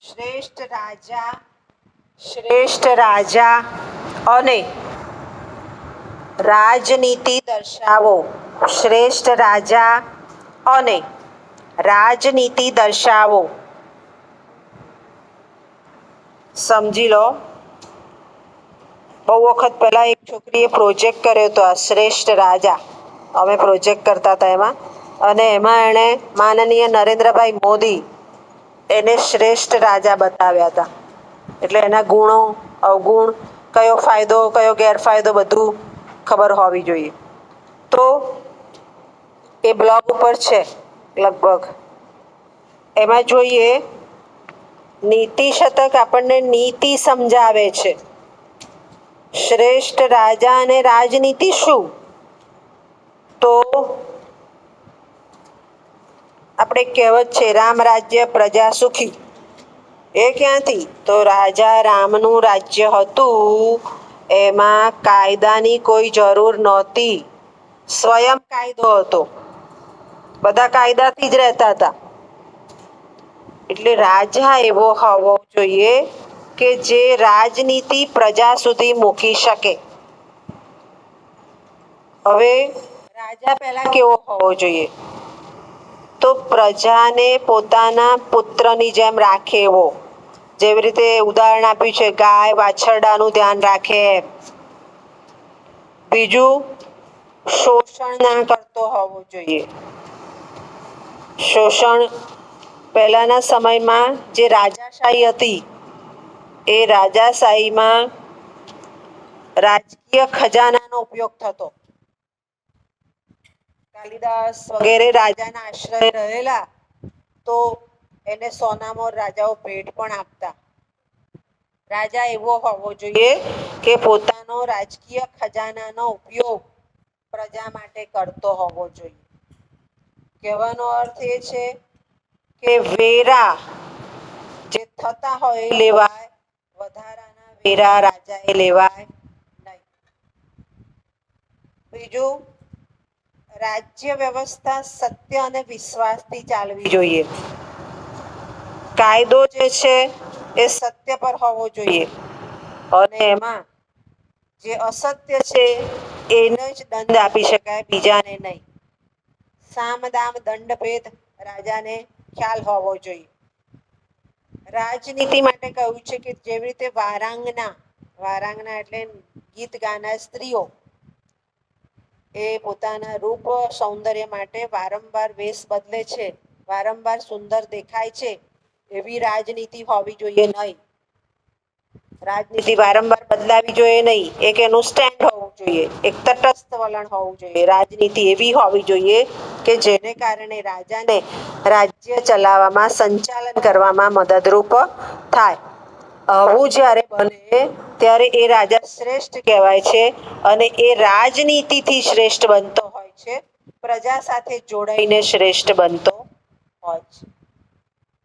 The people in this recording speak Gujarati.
શ્રેષ્ઠ રાજા અને રાજનીતિ દર્શાવો. શ્રેષ્ઠ રાજા અને રાજનીતિ દર્શાવો. સમજી લો. બહુ વખત પહેલા એક છોકરીએ પ્રોજેક્ટ કર્યો હતો, આ શ્રેષ્ઠ રાજા. અમે પ્રોજેક્ટ કરતા હતા એમાં, અને એમાં એણે માનનીય નરેન્દ્રભાઈ મોદી એને શ્રેષ્ઠ રાજા બતાવ્યા હતા. એટલે એના ગુણો, અવગુણ, કયો ફાયદો કયો ગેરફાયદો બધું ખબર હોવી જોઈએ. તો એ બ્લોગ ઉપર છે લગભગ. એમાં જોઈએ, નીતિ શતક આપણને નીતિ સમજાવે છે. શ્રેષ્ઠ રાજા અને રાજનીતિ શું? તો આપણે કહેવત છે, રામ રાજ્ય પ્રજા સુખી. એ ક્યાંથી? તો રાજા રામનું રાજ્ય હતું, એમાં કાયદાની કોઈ જરૂર નહોતી. સ્વયં કાયદો હતો, બધા કાયદાથી જ રહેતા હતા. એટલે રાજા એવો હોવો જોઈએ કે જે રાજનીતિ પ્રજા સુધી મૂકી શકે. હવે રાજા પહેલા કેવો હોવો જોઈએ? તો પ્રજાને પોતાના પુત્રની જેમ રાખે એવો. જેવી રીતે ઉદાહરણ આપ્યું છે, ગાય વાછરડાનું ધ્યાન રાખે એમ. બીજું, શોષણ ના કરતો હોવો જોઈએ. શોષણ પહેલાના સમયમાં જે રાજાશાહી હતી, એ રાજાશાહીમાં રાજકીય ખજાનાનો ઉપયોગ થતો. કાલિદાસ વગેરે રાજાના આશ્રય રહેલા, તો એને સોનામોર રાજાઓ ભેટ પણ આપતા. રાજા એવો હોવો જોઈએ કે પોતાનો રાજકીય ખજાનાનો ઉપયોગ પ્રજા માટે કરતો હોવો જોઈએ. કહેવાનો અર્થ એ છે કે વેરા જે થતા હોય એ લેવાય, વધારાના વેરા રાજાએ લેવાય નહીં. બીજું, રાજ્ય વ્યવસ્થા સત્ય અને વિશ્વાસથી ચાલવી જોઈએ. કાયદો જે છે એ સત્ય પર હોવો જોઈએ, અને એમાં જે અસત્ય છે એને જ દંડ આપી શકાય, બીજાને નહીં. સામ દામ દંડ ભેદ રાજાને ખ્યાલ હોવો જોઈએ. રાજનીતિ માટે કહ્યું છે કે જેવી રીતે વારાંગના એટલે ગીત ગાનાર સ્ત્રીઓ, એ પોતાના રૂપ સૌંદર્ય માટે વારંવાર વેશ બદલે છે, વારંવાર સુંદર દેખાય છે, એવી રાજનીતિ હોવી જોઈએ નહીં. રાજનીતિ વારંવાર બદલાવી જોઈએ નહીં. એક એનું સ્ટેન્ડ હોવું જોઈએ, એક તટસ્થ વલણ હોવું જોઈએ. રાજનીતિ એવી હોવી જોઈએ કે જેને કારણે રાજાને રાજ્ય ચલાવવામાં, સંચાલન કરવામાં મદદરૂપ થાય. આવું જ્યારે બને ત્યારે એ રાજા શ્રેષ્ઠ કહેવાય છે, અને એ રાજનીતિથી શ્રેષ્ઠ બનતો હોય છે, પ્રજા સાથે જોડાઈને શ્રેષ્ઠ બનતો હોય છે.